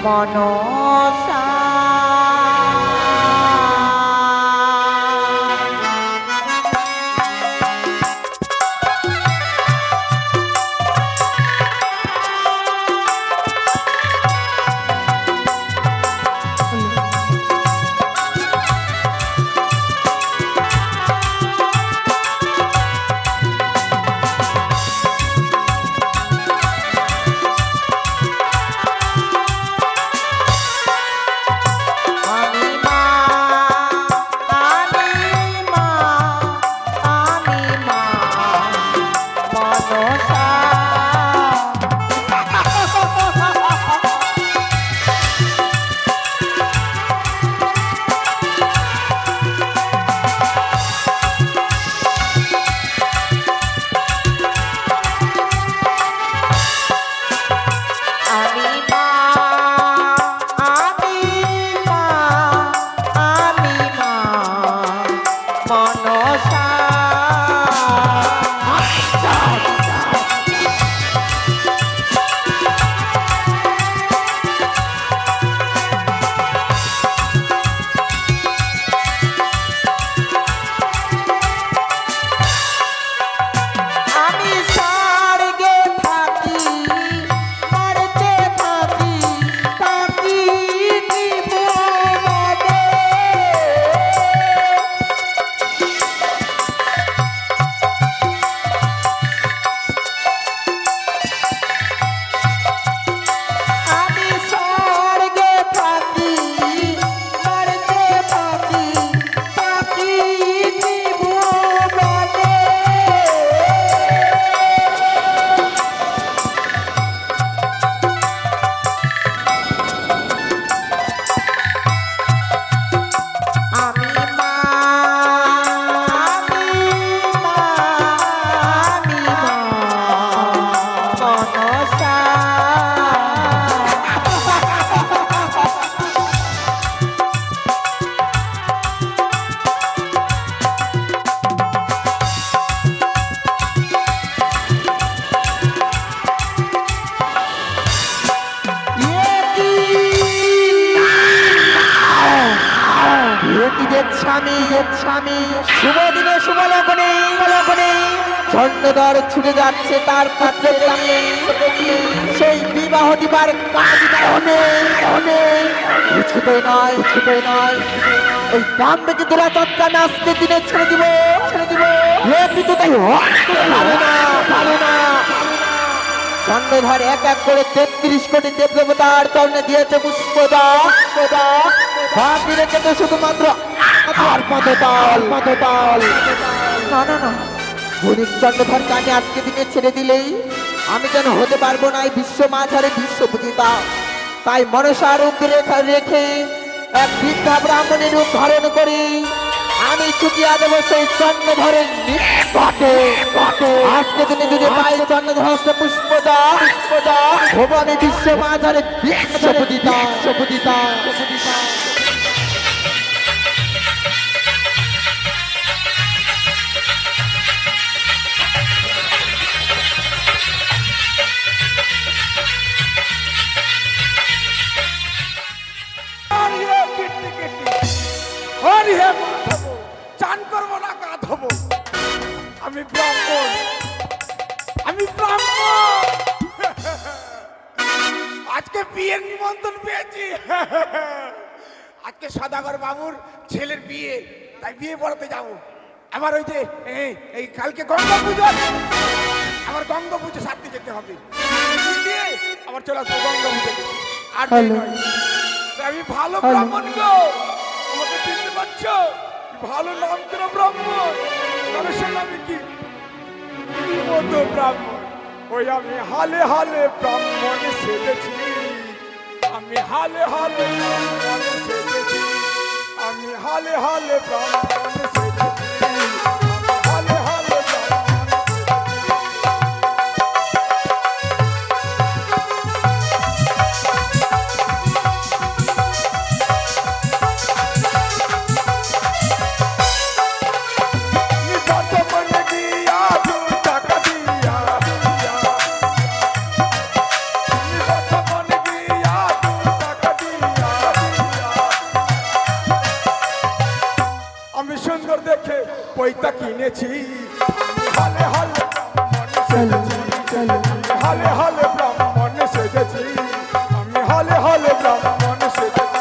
মনসা শুভ দিনে শুভ লগ্নে স্বর্ণধর ছুটে যাচ্ছে তার পাত্রের সামনে সেই বিবাহ দিবার কিছুতেই নয় এই দাম্ভিক দুরাচারটা আজকে দিনে ছেড়ে দিব স্বর্ণধর এক এক করে 33 কোটি দেব দেবতার চরণে দিয়েছে পুষ্পদান বাকি রেখেছে শুধুমাত্র আর পদতাল না বণিক চন্দ্রধর কানে আজকে দিনে ছেড়ে দিলেই আমি যেন হতে পারবো না এই বিশ্ব মাঝারে বিশ্বপূজিতা। তাই মনসা রূপ রেখে এক বৃদ্ধা ব্রাহ্মণের রূপ ধারণ করি আমি ছুটিয়া দেব সেই চন্দ্রধরের নিকটে। আজকে দিনে যদি পাই চন্দ্রধর পুষ্পদা ভুবনে বিশ্ব মাঝারে বিশ্বপূজিতা। চান করবো না গা ধোবো আমি ব্রাহ্মণ আজকে বিয়ের নিমন্ত্রণ পেয়েছি আজকে সদাগর বাবুর ছেলের বিয়ে তাই বিয়ে পড়াতে যাবো। আমার ওই যে এই কালকে গঙ্গা পুজো আমার গঙ্গা পুজো সারতে যেতে হবে আমার চলে আসবো গঙ্গা পুজো আর আমি ভালো ব্রাহ্মণ গো আমাকে চিনতে পারছো ভালো নাম করা ব্রাহ্মণ আমি কি মতো ব্রাহ্মণ ওই আমি হালে ব্রাহ্মণ সেজেছি আমি হালে ব্রাহ্মণ সেজেছি আমি হালে ব্রাহ্মণ সেজেছি কিনেছি হলে হলে সেজেছি হলে হলে ব্রাহ্মণ সেজেছি আমি হলে হলে ব্রাহ্মণ সেজেছি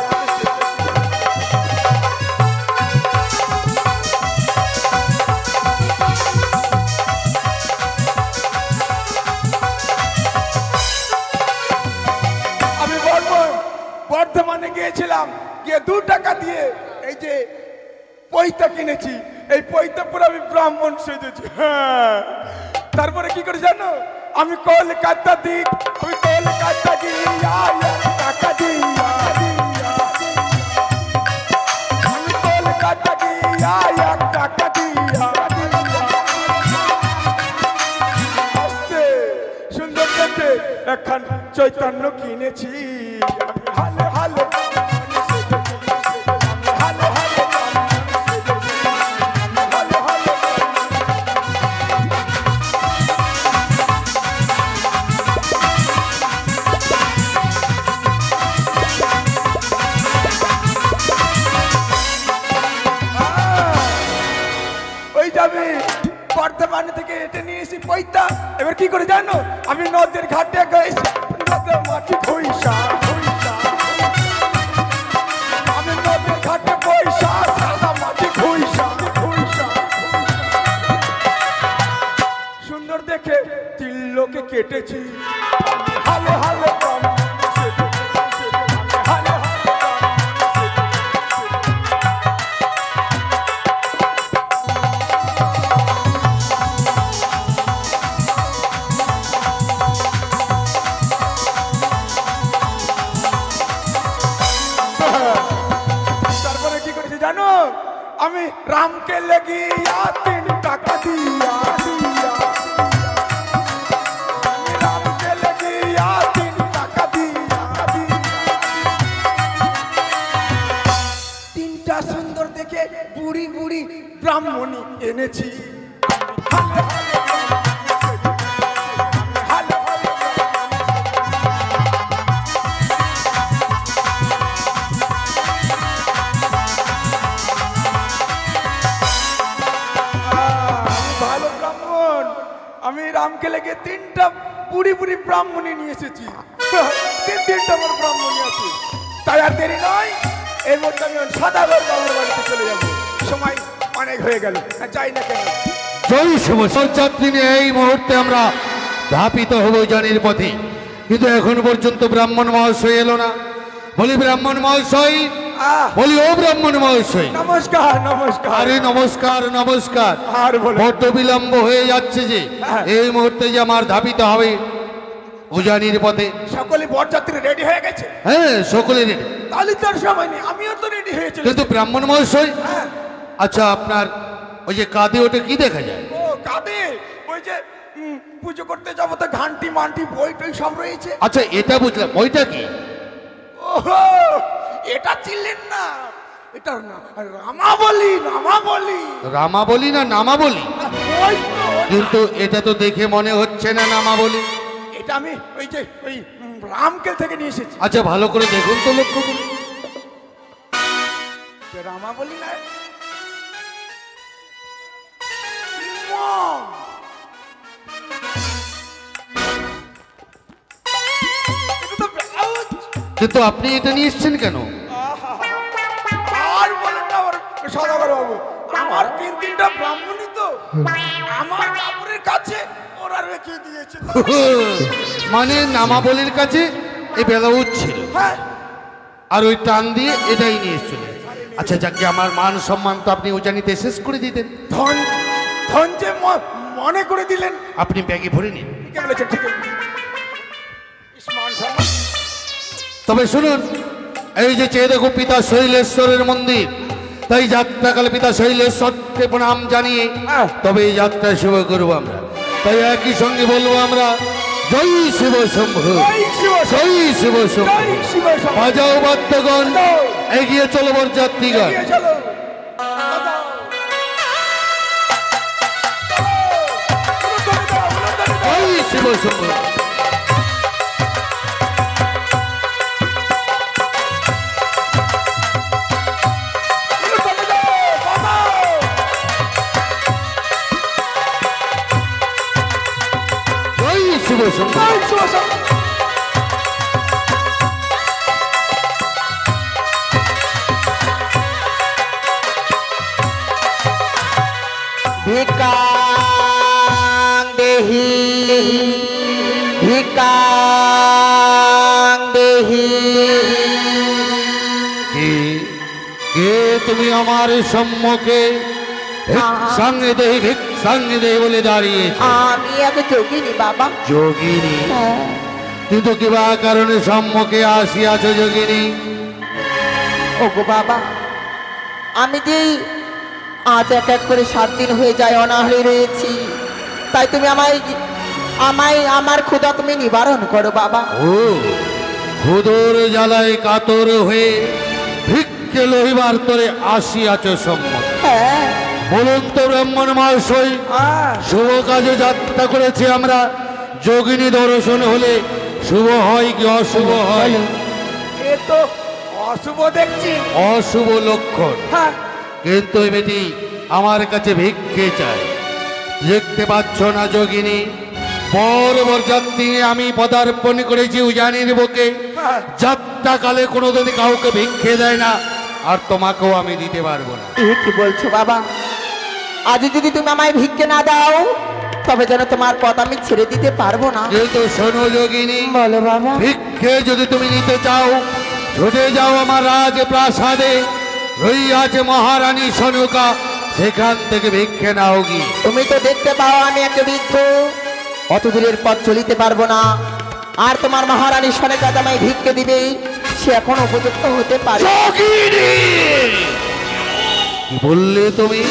আমি বর্ধমানে গিয়েছিলাম গিয়ে 2 টাকা দিয়ে এই যে পৈতা কিনেছি এই পৈতা পুরো আমি ব্রাহ্মণ সেজেছি হ্যাঁ তারপরে কি করে জানো আমি কলকাতা দিক আমি কলকাতা গিয়া টাকা দিয়া আমি কলকাতা গিয়া টাকা দিয়া আস্তে সুন্দর দেখে এখন চৈতন্য কিনেছি আমি হালে হালে হালে হালে আমি বর্ধমান থেকে এটা নিয়েছি পয়তা এবার কি করে জানো আমি নদের ঘাটে গেছি নদের মাটি খইসা আমি নদের ঘাটে পয়সা সাদা মাটি খইসা সুন্দর দেখে তিলকে কেটেছি হালে হালে আমি রামকে লেগিয়া 3 টাকা দিয়া আমি রামকে লেগিয়া 3 টাকা দিয়া 3টা সুন্দর দেখে বুড়ি বুড়ি ব্রাহ্মণী এনেছি আমি রামকে লেগে 3টা বুড়ি বুড়ি ব্রাহ্মণী নিয়ে এসেছি 3টা বড় ব্রাহ্মণী আছে তাই আর দেরি নয় এই মুহূর্তে আমি সদাগর বাবার বাড়িতে চলে যাব সময় অনেক হয়ে গেল যাই না কেন জয় শিব সঞ্চাত্রী নিয়ে এই মুহূর্তে আমরা ধাপিত হব জানির পথে কিন্তু এখন পর্যন্ত ব্রাহ্মণ মহাশয় এলো না বলি ব্রাহ্মণ মহাশয় বলি ও ব্রাহ্মণ মহাশয় নমস্কার নমস্কার আরে নমস্কার নমস্কার আর বলো বড্ড বিলম্ব হয়ে যাচ্ছে যে এই মুহূর্তে যে আমার ধাপিত হবে উজানির পথে সকলে বরযাত্রী রেডি হয়ে গেছে হ্যাঁ সকলে রেডি তাহলে তোর সময় নেই আমিও তো রেডি হয়েছি কিন্তু ব্রাহ্মণ মহাশয় আচ্ছা আপনার ওই যে কাঁধে ওটা কি দেখা যায় ও কাঁধে ওই যে পুজো করতে যাবো তো ঘান্টি মান্টি বই টই সব রয়েছে আচ্ছা এটা বুঝলাম ওইটা কি ওহো এটা চিনলেন না এটা না রামাবলি রামাবলি না নামাবলি ওই তো কিন্তু এটা তো দেখে মনে হচ্ছে না নামাবলি এটা আমি ওই যে ওই রামকেল থেকে নিয়ে এসেছি আচ্ছা ভালো করে দেখুন তো লক্ষ্য করুন রামাবলি না কিন্তু আপনি এটা নিয়ে এসছেন কেন আর বলেন না সদাগর বাবু আমার 3টা ব্রাহ্মণী তো আমার কাপড়ের কাছে ওরা রেখে দিয়েছে মানে নামাবলির কাছে এই ব্লাউজ ছিল হ্যাঁ আর ওই টান দিয়ে এটাই নিয়ে এসছিল আচ্ছা যাকে আমার মান সম্মান তো আপনি উজানিতে শেষ করে দিতেন ধন ধন যে মনে করে দিলেন আপনি ব্যাগে ভরে নিন কে বলেছেন ঠিক আছে মান সম্মান তবে শুনুন এই যে চেয়ে দেখো পিতা শৈলেশ্বরের মন্দির তাই যাত্রাকালে পিতা শৈলেশ্বরকে প্রণাম জানিয়ে তবে এই যাত্রা শুভ করবো আমরা তাই একই সঙ্গে বলবো আমরা জয় শিব শম্ভু জয় শিব শম্ভু বাজাও বাদ্যগণ এগিয়ে চলো বরযাত্রীগণ জয় শিব শম্ভু বসো। ভিকাং দেহি ভিকাং দেহি। কে কে তুমি আমার সম্মুখে ভিক্ষাঙ্গে দেহি ভিক্ষাঙ্গে দেহি বলে দাঁড়িয়েছ? আমি এক যোগিনী বাবা। যোগিনী? হ্যাঁ। কিন্তু কিবা কারণে সম্মুখে আসিয়াছ যোগিনী? ওগো বাবা, আমি যে আজ এক এক করে 7 দিন হয়ে যায় অনাহারে রয়েছি, তাই তুমি আমায় আমায় আমার ক্ষুধা তুমি নিবারণ করো বাবা। ও ক্ষুধোর জ্বালায় কাতর হয়ে ভিক্ষে লইবার তরে আসিয়াছ সম্মুখে। হ্যাঁ। বলুন তো ব্রাহ্মণ মহাশয়, শুভ কাজে যাত্রা করেছি আমরা, যোগিনী দর্শন হলে শুভ হয় কি অশুভ হয়? এ তো অশুভ দেখছি। অশুভ লক্ষণ। হ্যাঁ, কিন্তু এই বেটি আমার কাছে ভিক্ষে চায়। দেখতে পাচ্ছ না যোগিনী, বরযাত্রী আমি পদার্পণ করেছি উজানির বুকে। হ্যাঁ। যাত্রাকালে কোনোদিন কাউকে ভিক্ষে দেয় না, আর তোমাকেও আমি দিতে পারবো না। এ কি বলছো বাবা? আজ যদি তুমি আমায় ভিক্ষে না দাও, তবে যেন তোমার পথ আমি ছেড়ে দিতে পারবো না। কিন্তু শোনো যোগিনী, বলো বাবা। ভিক্ষে যদি তুমি নিতে চাও, ছুটে যাও আমার রাজ প্রাসাদে, রইয়াছে মহারানী সনুকা, সেখান থেকে ভিক্ষে নাও গিয়ে। তুমি তো দেখতে পাও আমি একটা বৃদ্ধ, অত দূরের পথ চলিতে পারবো না। আর তোমার মহারানী সনেকা আমায় ভিক্ষে দিবে, সে এখন উপযুক্ত হতে পারে। যোগিনী! কি বললে তুমি?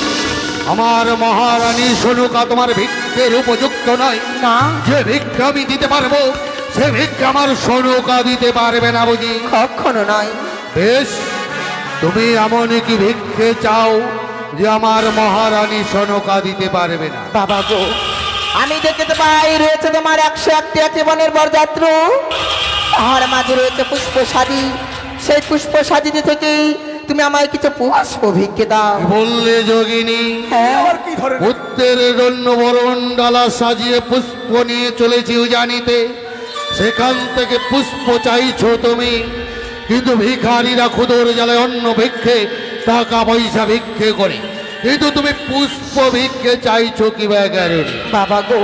আমার মহারানী সনুকা তোমার ভিক্ষের উপযুক্ত নয়? না, যে ভিক্ষা আমি দিতে পারবো, সে ভিক্ষা আমার সনুকা দিতে পারবে না বুঝি? কখনো নয়। বেশ, তুমি এমন কি ভিক্ষে চাও যে আমার মহারানী সনকা দিতে পারবে না? বাবা গো, আমি দেখতে পাই রয়েছে তোমার 101টি জীবনের বরযাত্র, তাহার মাঝে রয়েছে পুষ্প সাজি। সেই পুষ্প সাজিতে থেকে তুমি আমায় কিছু পুষ্প ভিক্ষে দাও। কি বললে যোগিনী? হ্যাঁ। আবার কি ধরে? পুত্রের জন্য বরণ ডালা সাজিয়ে পুষ্প নিয়ে চলেছি উজানিতে, সেখান থেকে পুষ্প চাইছো তুমি। কিন্তু ভিখারিরা ক্ষুধোর জ্বালায় অন্য ভিক্ষে টাকা পয়সা ভিক্ষে করে, কিন্তু তুমি পুষ্প ভিক্ষে চাইছো কি কারণে? বাবা গো,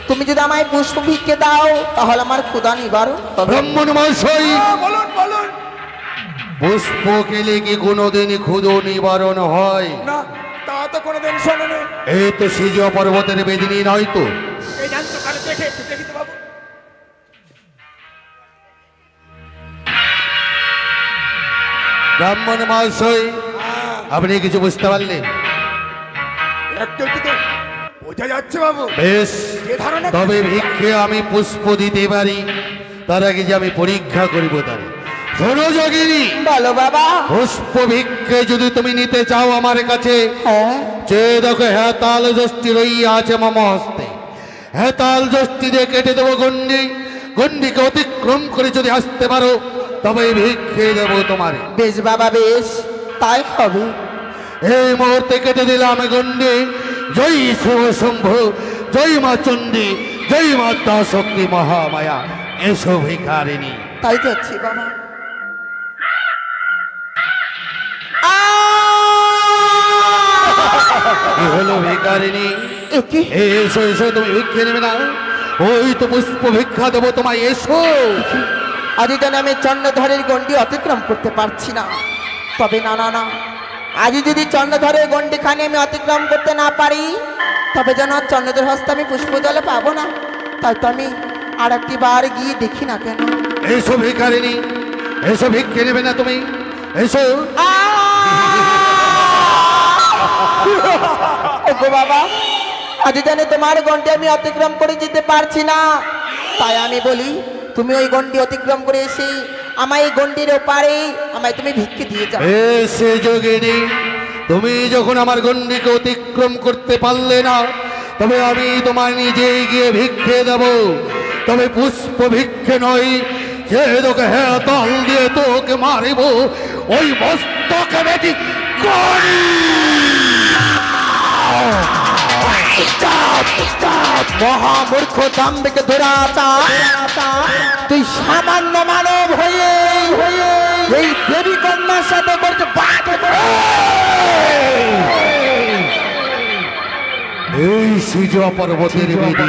তুমি যদি আমায় পুষ্প ভিক্ষে দাও, তাহলে আমার ক্ষুধা নিবারণ হবে। ব্রাহ্মণ মহাশয়, বলুন বলুন। পুষ্প খেলে কি কোনোদিন ক্ষুধা নিবারণ হয়? না, তা তো কোনোদিন শোনেনি। এই তো সিজ পর্বতের বেদিনী নয় তো? এই জানতো কালে দেখে দেখিতে বাবু। ব্রাহ্মণ মহাশয়, আপনি কিছু বুঝতে পারলেন? একটু একটু তো বোঝা যাচ্ছে বাবু। বেশ, যে ধারণা তবে ভিক্ষে আমি পুষ্প দিতে পারি, তার আগে যে আমি পরীক্ষা করিব তার। শোনো যোগিনী, বলো বাবা। পুষ্প ভিক্ষে যদি তুমি নিতে চাও আমার কাছে, হ্যাঁ। চেয়ে দেখো হেতাল যষ্টি রইয়া আছে মম হস্তে। হেতাল যষ্টি দিয়ে কেটে দেবো গন্ডি, গন্ডিকে অতিক্রম করে যদি আসতে পারো, তবে ভিক্ষে দেবো তোমারে। বেশ বাবা, বেশ, তাই হবে। এই মুহূর্তে কেটে দিলাম গন্ডি। জয় শিব শম্ভু, জয় মা চণ্ডী, জয় মাতা শক্তি মহামায়া, এসো ভিখারিণী। তাই যাচ্ছি বাবা। কি হলো ভিখারিণী? এ কি? এসো এসো, তুমি ভিক্ষে নেবে না? ওই তো পুষ্প ভিক্ষা দেবো তোমায়, এসো। আজ যেন আমি চন্দ্রধরের গণ্ডি অতিক্রম করতে পারছি না। তবে না না না, আজ যদি চন্দ্রধরের গণ্ডিখানি আমি অতিক্রম করতে না পারি, তবে যেন চন্দ্রধর হস্তে আমি পুষ্প জলে পাবো না। তাই তো আমি আর একটি বার গিয়ে দেখি না কেন। এসো ভিখারিণী, এসো, ভিক্ষে নেবে না তুমি? এসো। ওগো বাবা, আজ জানে তোমার গণ্ডি আমি অতিক্রম করে যেতে পারছি না। তাই আমি বলি, তুমি ওই গণ্ডি অতিক্রম করে এসে আমায় এই গণ্ডির ওপারে আমায় তুমি ভিক্ষে দিয়ে যাও। এসে যোগিনী, তুমি যখন আমার গণ্ডিকে অতিক্রম করতে পারলে না, তবে আমি তোমার নিজেই গিয়ে ভিক্ষে দেব। তবে পুষ্প ভিক্ষে নয়, যে তোকে হ্যাঁ তাল দিয়ে তোকে মারিব, ওই মস্তকে বেটি করি। মহামূর্খ দাম্ভিক দুরাচার, তুই সামান্য মানব হয়ে এই দেবী কন্যার সাথে করতে এই সিজা পর্বতের বেদি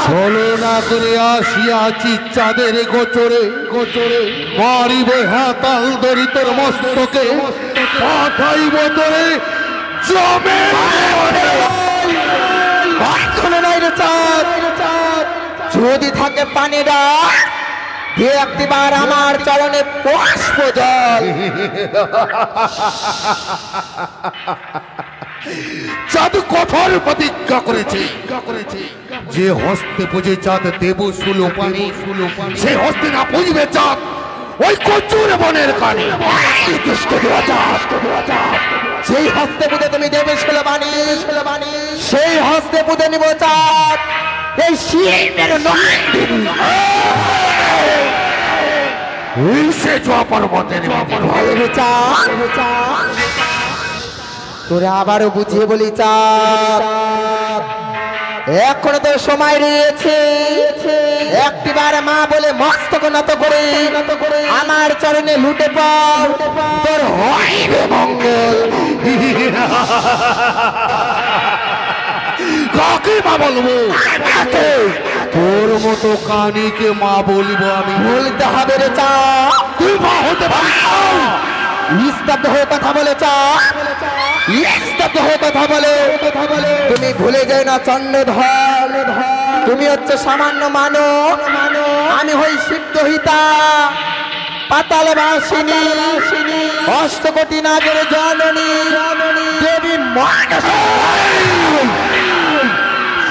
ছলনা করে আসিয়াছি চাঁদের গোচরে মারিব হাতাল দরিতর মস্তকে পাঠাইব তোরে জমে নাই রে চাঁদ। যদি থাকে পানিরা দিয়ে একটিবার আমার চরণে পুষ্প জল। চাঁদ কঠোর প্রতিজ্ঞা করেছে যে হস্তে পুজে চাঁদ দেব সুলো পানি, সে হস্তে না পুজবে চাঁদ ওই কচুর বনের কানে। সেই হস্তে পুজে তুমি দেবে ছিল বাণী, সেই হস্তে পুজে নিব চাঁদ এই শিবের নন্দিনী। এই সে জোয়া পর্বতের চাঁদ, তোরা আবারও বুঝিয়ে বলি চাঁদ, এখনো তো সময় রয়েছে। একটিবার মা বলে মস্তক নত করে আমার চরণে লুটে পড়, তোর হইবে মঙ্গল। কাকে মা বলবো? তোর মতো কানিকে মা বলিব আমি? বলতে হবে রে চাঁদ, তুই মা হতে পারিস না। স্তব্ধ হয়ে কথা বলে চাঁদ, স্তব্ধ হয়ে কথা বলে। তুমি ভুলে যাও না চন্দ্রধর, তুমি হচ্ছে সামান্য মানব, আমি হই সিদ্ধহিতা পাতাল বাসিনী, অষ্টকোটি নাগের জননী দেবী মনসা।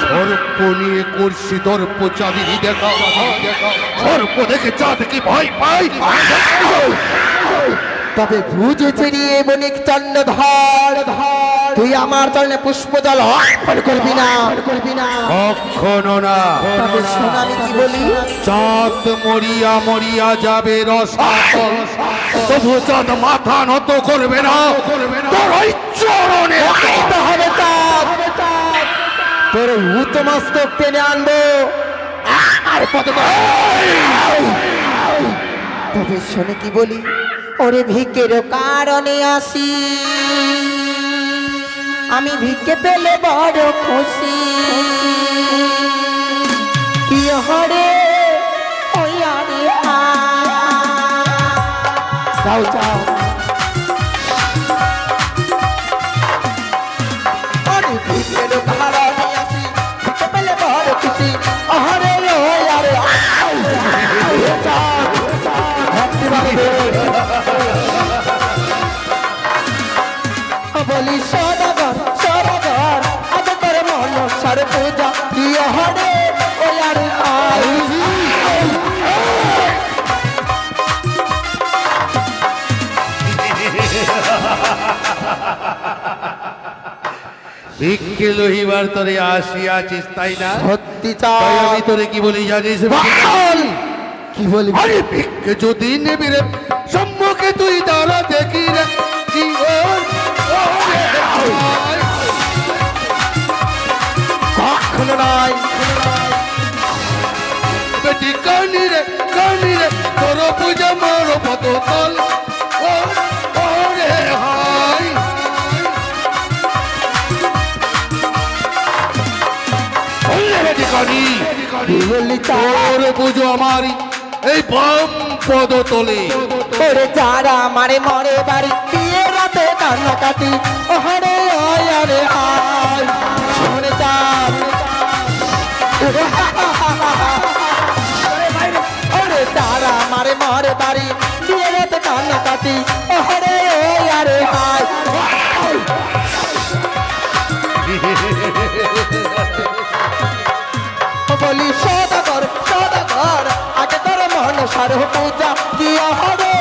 সর্প নিয়ে করছি দর্প চাঁদিনী দেখা, সর্প দেখে চাঁদ কি ভয় পাই? তবে বুঝেছি রে বণিক চন্দ্রধর, তুই আমার চরণে পুষ্প জল অর্পণ করবি না। কখনো না। তবে শোন আমি কি বলি, চাঁদ মরিয়া মরিয়া যাবে রসাতল, তবু চাঁদ মাথা নত করবে না তোর ওই চরণে। আইতে হবে চাঁদ, তোর উচ্চমস্তক টেনে আনবো আমার পথে। তবে শোনে কি বলি, ওরে ভিক্ষের কারণে আসি, আমি ভিক্ষে পেলে বড় খুশি। কি হরে ওই আরে যাও যাও, ওরে ভিক্ষের কারণে আসি, ভিক্ষে পেলে বড় খুশি। হরে ওই আরে বলি সদাগর সদাগর, আজ তোর মন সার পূজা দিয়ে হরে ও আর ভিক্ষে লহিবার তোরে আসিয়াছিস তাই না? সত্যি তাই চাই। আমি তোরে কি বলি জানিস? কি বলি? আরে ভিক্ষে যদি নেবি রে সম্মুখে তুই দাঁড়া দেখি রে জীবন কখনো নাই। বেটি কানি রে তোর পূজা মোর পত তল রে হাই। বেটি কানি কি বলি চাই? তোর পুজো আমারই এই বাম পদ তলে। ওরে যারা মারে মরে বাড়ি দিয়ে রাতে কান্না কাটি ওহরে ওই আরে আয় শুনে চাঁদ। ওরে যারা মারে মরে বাড়ি দিয়ে রাতে কান্না কাটি ওহরে ওই আরে আয়। বলি সদাগর সদাগর, আগে তোর মন সার পূজা দিয়া হবে।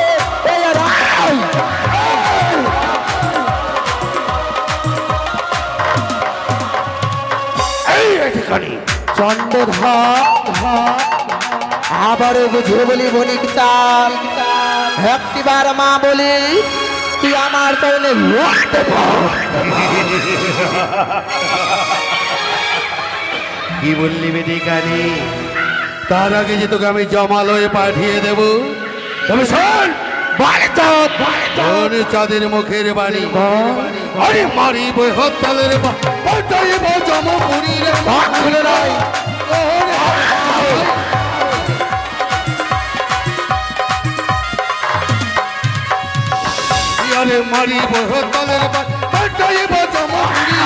চন্দ্রধর আবারও বুঝে বলি বণিক চাল, একটিবার মা বলি তুই আমার চরণে লড়তে পার। কি বললি বেদিকানি? তার আগে যে তোকে আমি জমালয়ে পাঠিয়ে দেব। তবে শোন, চাঁদের মুখের বাড়ি, আরে মারিব হত্যালের পাঠাইব জমপুরীর নাই। আরে মারিব হত্যালের পাঠাইব জমপুরী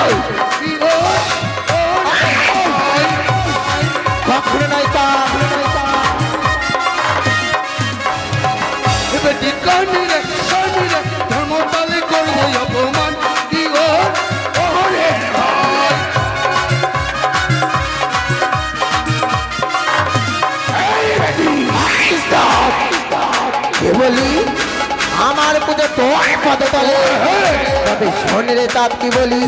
কখনো নাই তা কানিরে কানিরে ধর্মতালে করবো অপমান। কি ও ওরে কে বলি আমার পুজো তোর পদে তলে। তবে শোন রে চাঁদ কি বলি,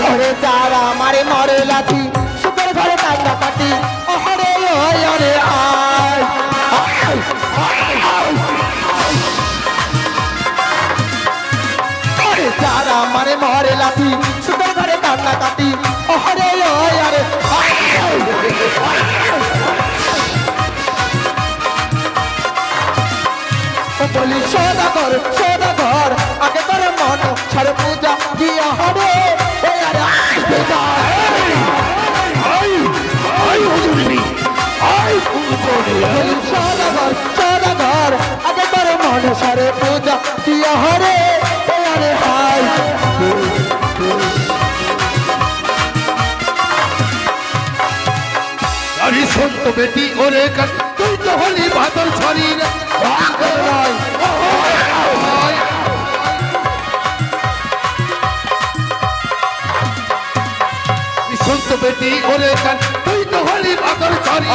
ওরে চাঁদ আমারে মরে লাথি সুখের ঘরে কান্না কাটি। ওরে ওরে আয় চাঁদ আমারে মরে লাথি সুখের ঘরে কান্না কাটি। ওরে ওরে বলি সদাগর সদাগর আগে তোর মন ছাড় পূজা দিয়া হবে। সদাগর সদাগর আগে তোর মন ছাড় পূজা দিয়া হবে। হাই আরে সন্ত বেটি ওরে কাট তুই তো হলি বাদল শরীর সন্ত বেটি ওরে কাট তুই তো হলি বাদল শরীর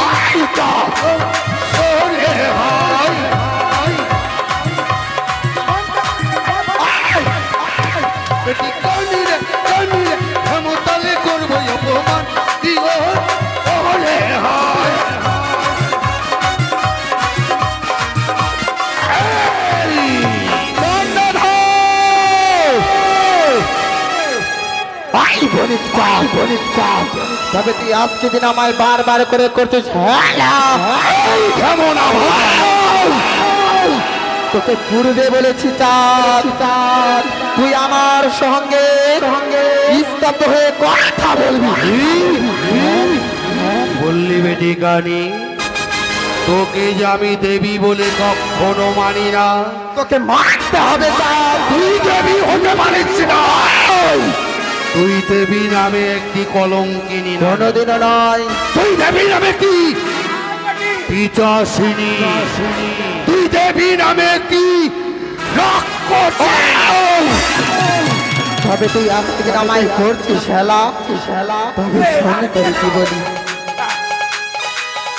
ওরে হাই বেটি কানিরে কানিরে ক্ষমতালে করবো অপমান। কি ওরে হাই তবে তুই আজকে দিন আমায় বারবার করে করছিস কেমন তোকে পূর্বে বলেছি চাঁদ চাঁদ তুই আমার সঙ্গে স্তব্ধ হয়ে কথা বলবি। বললি বেটি কানি, তোকে যে আমি দেবী বলে কখনো মানি না। তোকে মারতে হবে চাঁদ। তুই দেবী হতে পারিস না। তুই দেবী নামে একটি কলঙ্কিনী কোনোদিনও নয়। তুই দেবী নামে কি পিচাসিনী। তুই দেবী নামে কি তবে তুই আজকে দিন আমায় করছিস হেলা হেলা। তবে শোনে তোর কি বলি,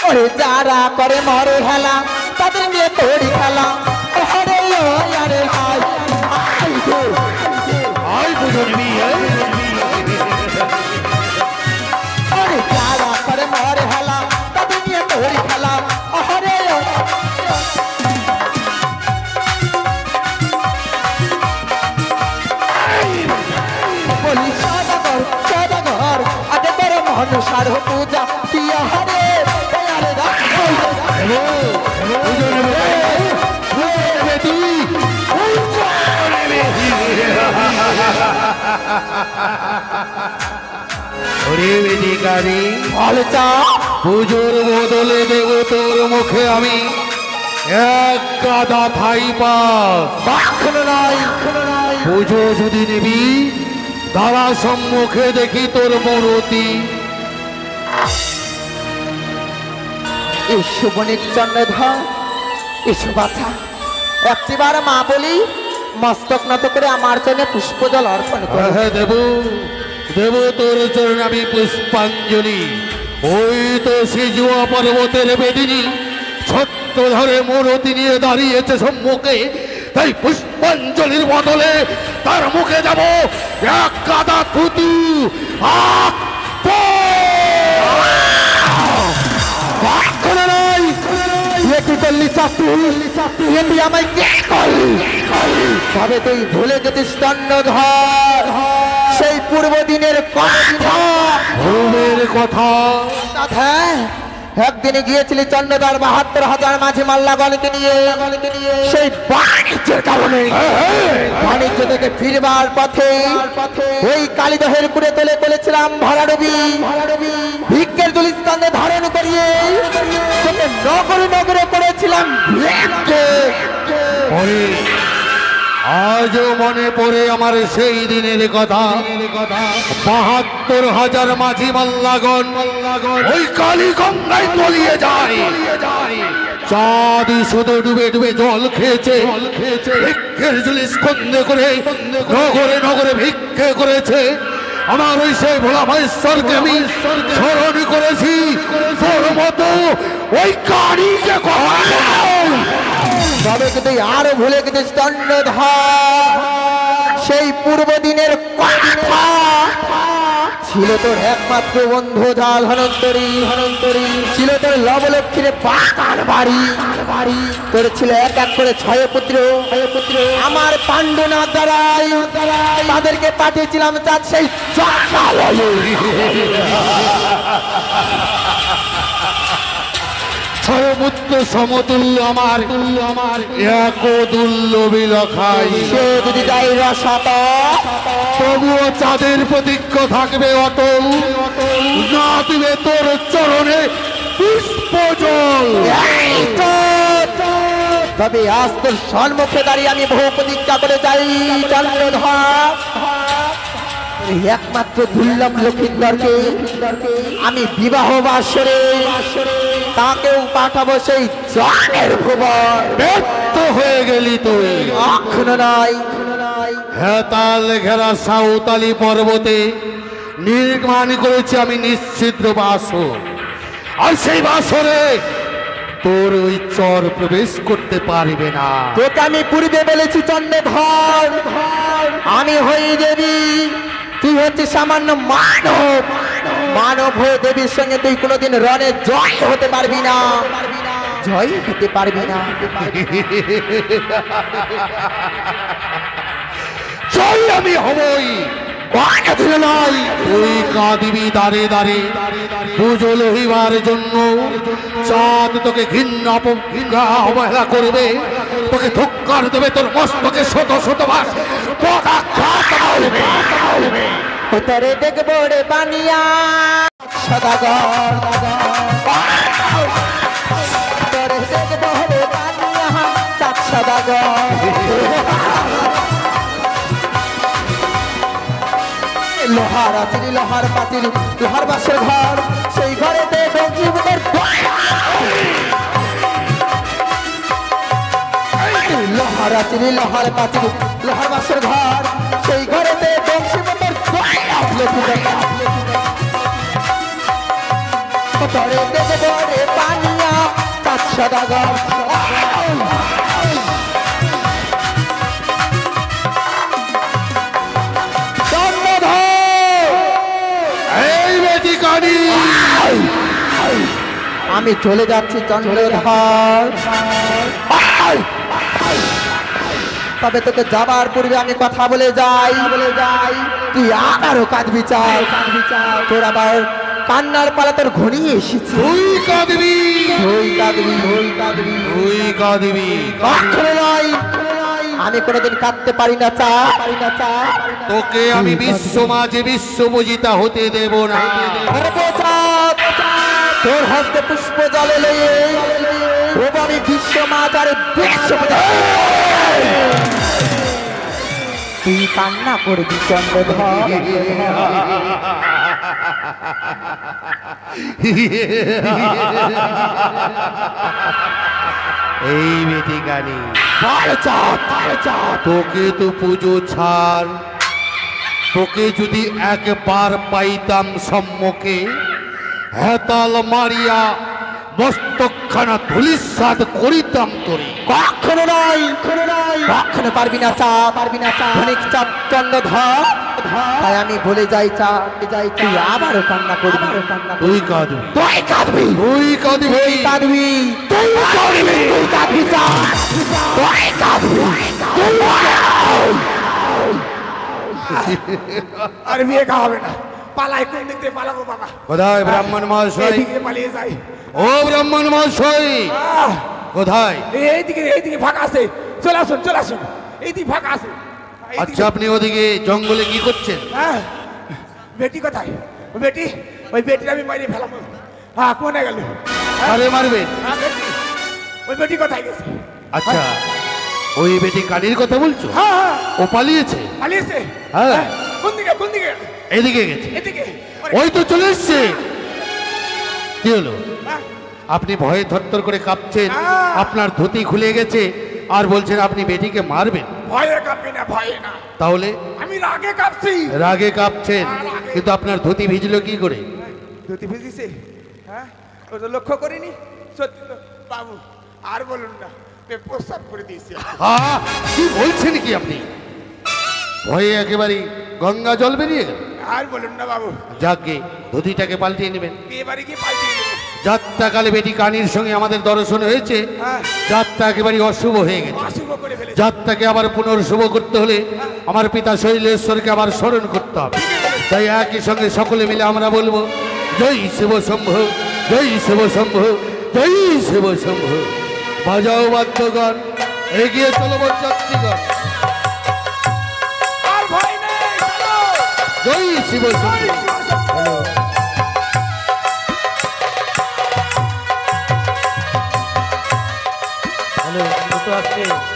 ওরে যারা করে মরে হেলা তাদের নিয়ে তোরই খেলা। আরে আরে হাই আই বুঝবি ওরে যারা করে মরে হেলা তাদের নিয়ে তোরই খেলা। আরে বলি সদাগর সদাগর আগে তোর মন সার পূজা দিয়া হরে। পুজোর বদলে দেব তোর মুখে আমি এক গাদা থাই পাস। পুজো যদি নিবি তারা সম্মুখে দেখি তোর মূরতি। এসো বণিক চন্দ্রধর এসো বাছা, একটিবার মা বলি মস্তক নত করে আমার জন্য পুষ্প জল অর্পণ করে। হ্যাঁ দেব দেব তোর চরণে আমি পুষ্পাঞ্জলি। ওই তো সিজুয়া পর্বতের বেদিনী ছত্র ধরে মূরতি নিয়ে দাঁড়িয়েছে সম্মুখে, তাই পুষ্পাঞ্জলির বদলে তার মুখে যাব এক গাদা থুতু। কি করলি চাকরি তুই আমায় কে করলি তবে তুই ভুলে গেছিস চন্দ্রধর সেই পূর্ব দিনের কথা হ্যাঁ একদিনে গিয়েছিলি চন্দ্রধর ৭২,০০০ মাঝি মাল্লাগণকে নিয়ে সেই বাণিজ্যের কারণে বাণিজ্য থেকে ফিরবার পথে ওই কালীদহের কুড়ে তোলে করেছিলাম ভরাডুবি ভিক্ষের দুলিস্তানে ধারণ করিয়ে তোকে নগরে নগরে করেছিলাম আজও মনে পড়ে আমার সেই দিনের কথা ৭২,০০০ মাঝি মাল্লাগণ ওই কালী গঙ্গায় তলিয়ে যায় চাঁদ শুধু ডুবে ডুবে জল খেয়েছে ভিক্ষের ঝুলি স্কন্ধে করে নগরে নগরে ভিক্ষে করেছে আমার ওই সেই ভোলা মহেশ্বরকে আমি স্মরণ করেছি তোর মতো ওই কালীকে তবে তুই আরো ভুলে গেছিস চন্দ্রধর সেই পূর্ব দিনের কথা ছিল তোর একমাত্র বন্ধু জাল ধনন্তরী ছিল তোর লবলক্ষ্মীর পাকার বাড়ি তোর ছিল এক এক করে ৬ পুত্র আমার পাণ্ডুনাথ দ্বারাই তাদেরকে পাঠিয়েছিলাম তার সেই ছয়পুত্র সমতুল্য আমার এক দুর্লভী লখাই সে যদি যাই রসাত তবুও চাঁদের প্রতিজ্ঞ থাকবে অটল না দিবে তোর চরণে পুষ্প জল তবে আজ তোর সম্মুখে দাঁড়িয়ে আমি বহু প্রতিজ্ঞা করে যাই চন্দ্রধর একমাত্র দুর্লভ লক্ষিন্দরকে আমি বিবাহ বাসরে তাকেও পাঠাবো সেই জলের ভুবন ব্যর্থ হয়ে গেলি তুই এখনো নয় হেতাল ঘেরা সাঁওতালি পর্বতে নির্মাণ করেছি আমি নিশ্চিদ্র বাসর আর সেই বাসরে তোর ওই চর প্রবেশ করতে পারবে না তোকে আমি পূর্বে বলেছি চন্দ্রধর আমি হয়ে দেবী তুই হচ্ছে সামান্য মানব হয়ে দেবীর সঙ্গে তুই কোনোদিন রণে জয় হতে পারবি না জয় হতে পারবি না জয় আমি হবই নয় তুই কাঁদিবি দাঁড়ে দাঁড়ে পুজো লহিবার জন্য চাঁদ তোকে ঘৃণা অবহেলা করবে তোকে ধুক্কার দেবে তোর মস্তকে শত শতবার পদাঘাত করবে তোরে দেখবো রে বানিয়া সদাগর তোরে দেখবো রে বানিয়া চাঁদ সদাগর লোহার আচিরি লোহার পাচিরি লোহার বাসের ঘর সেই ঘরেতে জীবনের লোহার আচিরি লোহার পাচিরি লোহার বাসের ঘর সেই ঘরেতে বংশীবনের তোরে দেখবো রে পানিয়া চাঁদ সদাগর আমি চলে যাচ্ছি চন্দ্রধর তবে তোকে যাবার পূর্বে আমি কথা বলে যাই তুই আবারও কাঁদবি চাই তোর আবার কান্নার পালা তোর ঘনিয়ে এসেছে তুই কাঁদবি কখনো নয় আমি কোনোদিন কাঁদতে পারি না চা তোকে আমি বিশ্ব মাঝে বিশ্বপূজিতা হতে দেব না তোর হস্তে পুষ্প জলে লয়ে প্রভু আমি বিশ্ব মাঝারে তুই কান্না করবি চন্দ্রধর এই বেটি গানি তোকে তো পুজো ছাড় তোকে যদি একবার পাইতাম সম্মুখে হেতাল মারিয়া মস্তকখানা ধুলিস্বাদ করিতাম তোরে কখনো নয় কখনো পারবি না অনেক চাপ চন্দ্রধর তাই আমি বলে যাই তুই আবারও কান্না করবি তুই কাঁদবি তুই কাঁদবি আর বিয়ে খাওয়া হবে না, পালাই, কোন দিক দিয়ে পালাবো বাবা? কোথায় ব্রাহ্মণ মহাশয়? এইদিকে পালিয়ে যাই। ও ব্রাহ্মণ মহাশয় কোথায়? এইদিকে ফাঁকা আছে, চলে আসুন, চলে আসুন, এইদিকে ফাঁকা আছে। এইদিকে- আচ্ছা, আপনি ওদিকে জঙ্গলে কি করছেন? হ্যাঁ, বেটি কোথায়? ওই বেটি, ওই বেটির আমি মারিয়ে ফেলাবো। হ্যাঁ, কোনে গেল? আরে মারবেন? হ্যাঁ, বেটি, ওই বেটি কোথায় গেছে? আচ্ছা, ওই বেটি কানির কথা বলছো? হ্যাঁ হ্যাঁ, ও পালিয়েছে? পালিয়েছে? হ্যাঁ। কোন দিকে, কোন দিকে? এদিকে গেছে। এদিকে। ওই তো চলে এসছে। কি হলো? হ্যাঁ, আপনি ভয়ে থরথর করে কাঁপছেন, আহ! আপনার ধুতি খুলে গেছে, আর বলছেন আপনি বেটিকে মারবেন। ভয়ে কাঁপি না, ভয়ে না, তাহলে আমি রাগে কাঁপছি। রাগে কাঁপছেন, রাগে। কিন্তু আপনার ধুতি ভিজলো কি করে? ধুতি ভিজিছে? হ্যাঁ, ও তো লক্ষ্য করিনি। সত্যি তো বাবু, আর বলুন না, প্রস্তাব করে দিয়েছি। আহ! কি বলছেন কি আপনি? ভয়ে একেবারে গঙ্গা জল বেরিয়ে গেল। আর বলুন না বাবু, যাকে ধুতিটাকে পাল্টিয়ে নেবেন। এবারে কি পাল্টিয়ে দেবো? যাত্রাকালে বেটি কানির সঙ্গে আমাদের দর্শন হয়েছে, হ্যাঁ, যাত্রা একেবারে অশুভ হয়ে গেছে। অশুভ করে ফেলেছি। যাত্রাকে আবার পুনর্শুভ করতে হলে আমার পিতা শৈলেশ্বরকে আবার স্মরণ করতে হবে। তাই একই সঙ্গে সকলে মিলে আমরা বলবো, জয় শিব শম্ভ, জয় শিব শম্ভ, জয় শিব শম্ভ। বাজাও বাদ্যগণ, এগিয়ে চলো যাত্রীগণ। আর ভয় নেই, চলো। জয় শিব শম্ভ। জয় শিব শম্ভু। হ্যালো, দুটো আসছে।